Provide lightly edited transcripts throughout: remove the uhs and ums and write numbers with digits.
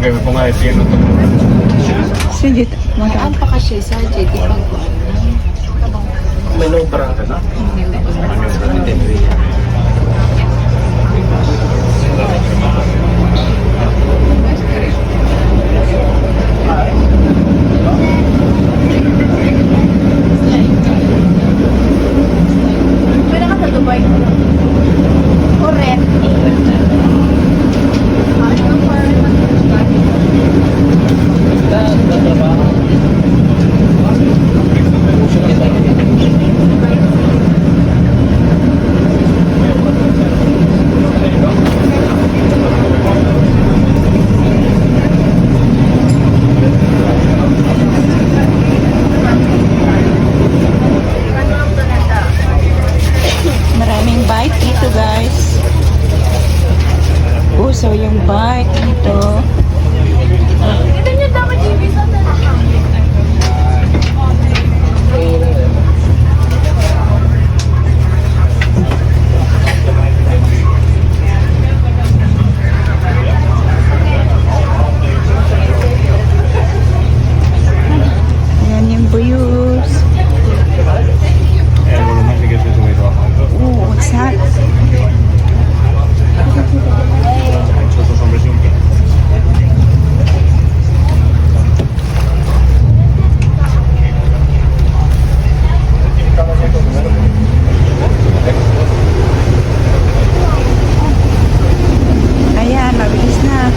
kayo kumain piano to. Sige, Ang pa kasi sa JT Pagkuhan. May no parang na. Pwede ka sa Dubai. Correct. maraming bike dito guys. So yung bike dito. Ito nyo dapat yung visa na Ayan yung views. Oh, what's that? Ayan, mabilis na.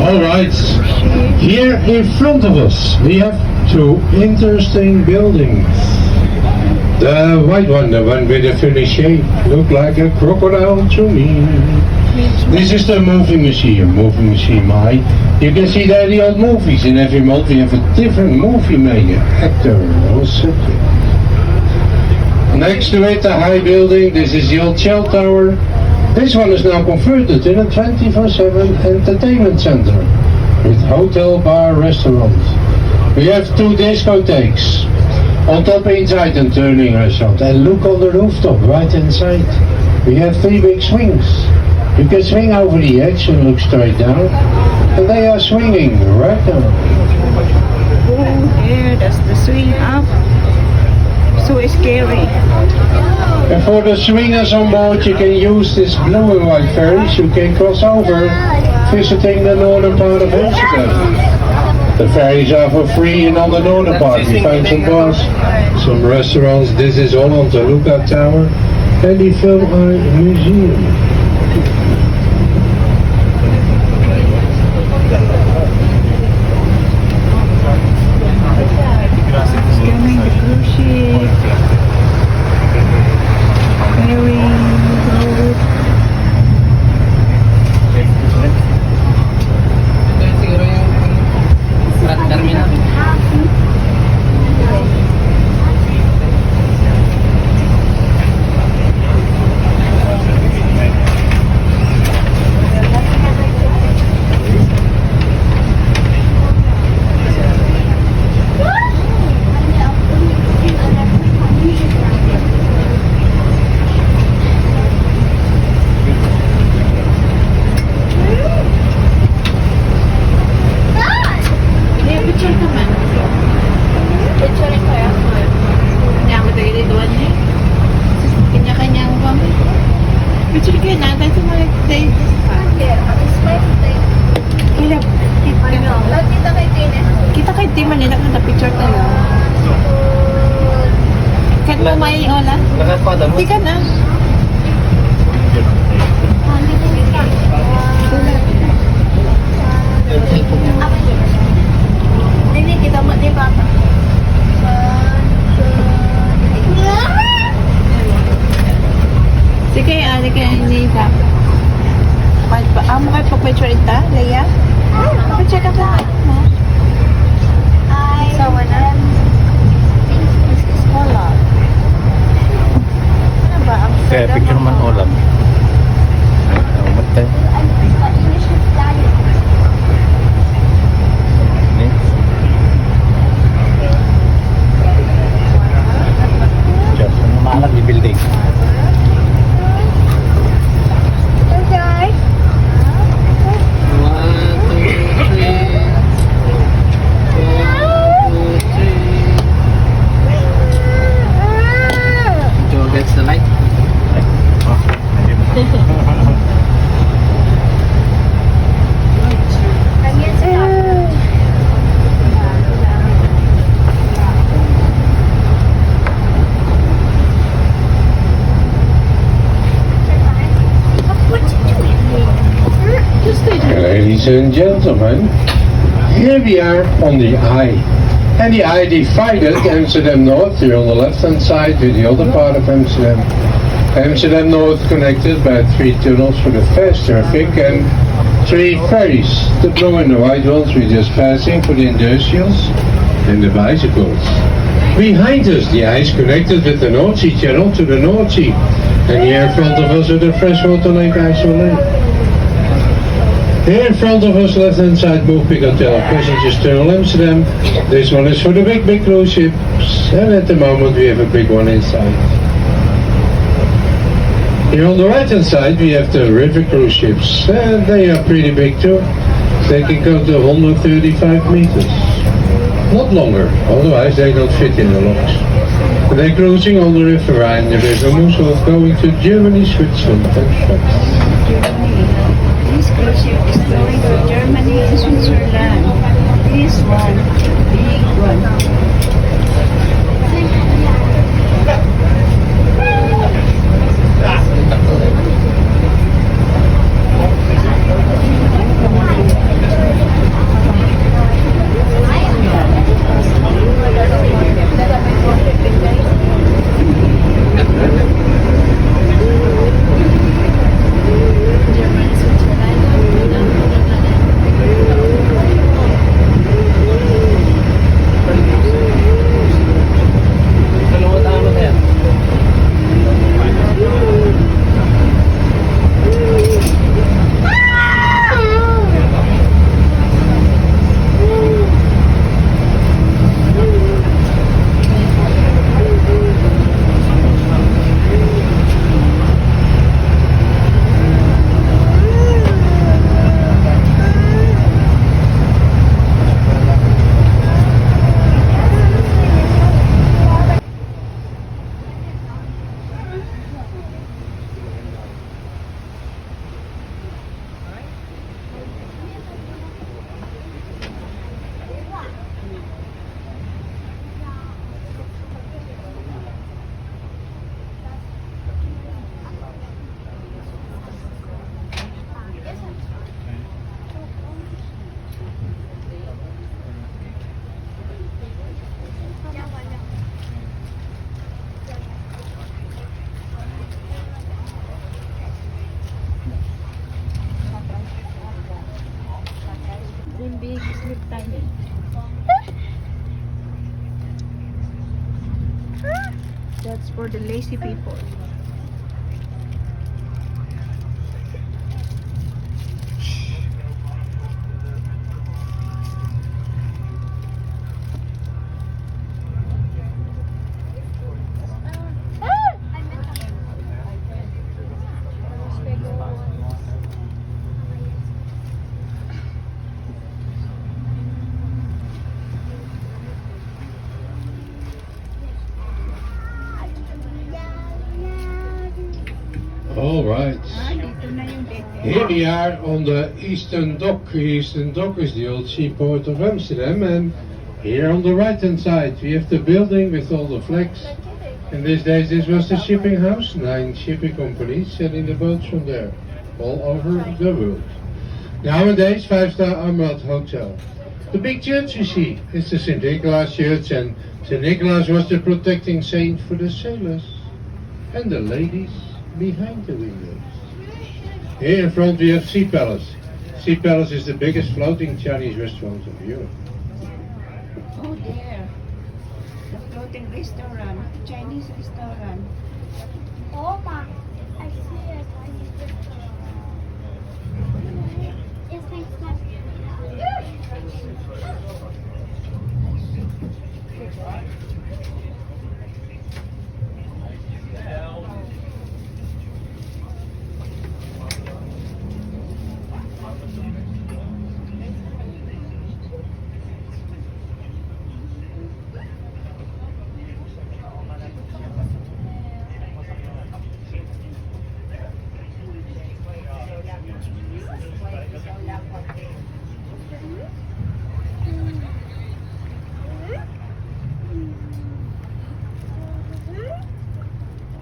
Alright, here in front of us we have two interesting buildings. The white one, the one with the funny shape, look like a crocodile to me. This is the movie museum, high. You can see there the old movies. In every month we have a different movie maker, actor or subject. Next to it, the high building, this is the old Shell Tower. This one is now converted in a 24/7 entertainment center with hotel, bar, restaurant. We have two discotheques. On top inside and turning restaurant. And look on the rooftop right inside. We have three big swings. You can swing over the edge and look straight down. And they are swinging right now. Oh, here, that's the swing up. So scary. And for the swingers on board, you can use this blue and white ferries. You can cross over visiting the northern part of Amsterdam. The ferries are for free in on the northern part. We find some bars, some restaurants. This is all on the Lookout Tower and the Film Art Museum. Scanning the cruise ship. Ferry road. Kita kay Tim Manila na picture tayo. Kan mo may ola? Nakapada mo? Di ka na. Dili kita mo di papa. Sige, ali ka ni Pap. Amo kay picture ita, Leia? Picture ka ba? Sawa na. Wala. Ano ba? Kaya picture man ulam. Ay, matay. Just lumalag di building. Joe gets the light. Ladies and gentlemen, here we are on the I. And the I divided Amsterdam North here on the left hand side with the other part of Amsterdam. Amsterdam North connected by 3 tunnels for the fast traffic and 3 ferries. The blue and the white ones we're just passing for the industrials and the bicycles. Behind us the I is connected with the North Sea Channel to the North Sea. And here in front of us is the freshwater lake IJsselmeer. Here in front of us, left hand side, move big hotel, passengers terminal Amsterdam. This one is for the big cruise ships, and at the moment we have a big one inside. Here on the right hand side we have the river cruise ships, and they are pretty big too. They can go to 135 meters. Not longer, otherwise they don't fit in the locks. They're cruising on the River Rhine, the River Mosel, going to Germany, Switzerland and France. This cruise ship is going to Germany and Switzerland. This one, big one. Dream big, sleep tiny. That's for the lazy people. All right. Dito na yung date. Here we are on the Eastern Dock. Eastern Dock is the old seaport of Amsterdam, and here on the right hand side we have the building with all the flags. In these days this was the shipping house, 9 shipping companies selling the boats from there, all over the world. Nowadays 5-star Armad Hotel. The big church you see is the St. Nicholas Church, and St. Nicholas was the protecting saint for the sailors and the ladies behind the windows. Here in front we have Sea Palace. Sea Palace is the biggest floating Chinese restaurant of Europe. Oh, there. The floating restaurant, Chinese restaurant. Oh, ma. I see it. Yes, thanks, ma.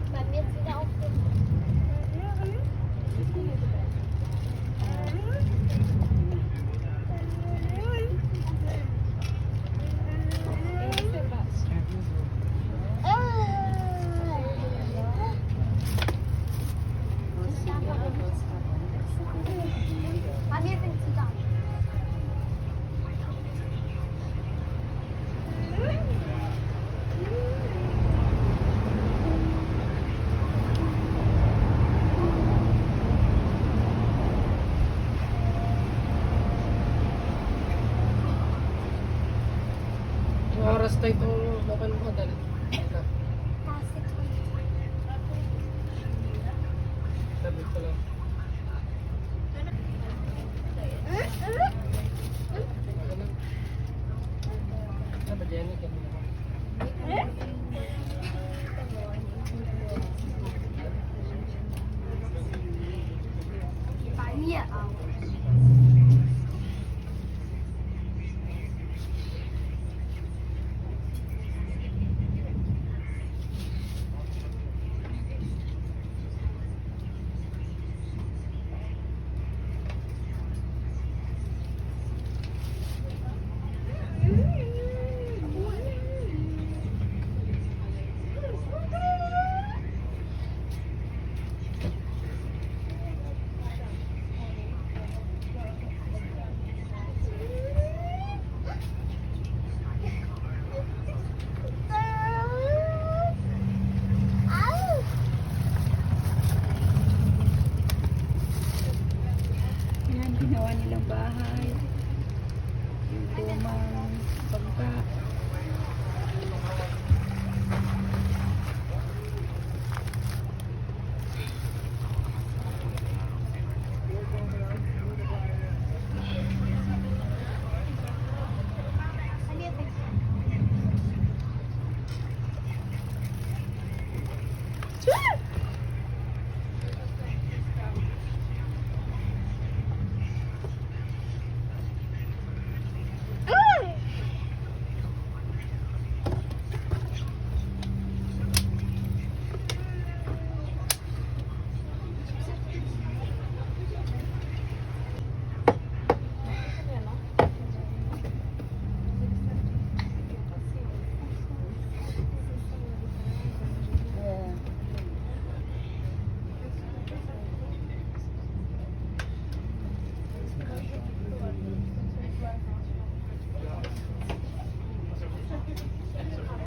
Bei mir ist wieder Bei mir sind sie da. Oras tayo itong local hotel. Plastic. Sabi ko lang. Ano ba, Jenny? Bei mir auch. Yan, ginawa nilang bahay. Yung lumang bangka.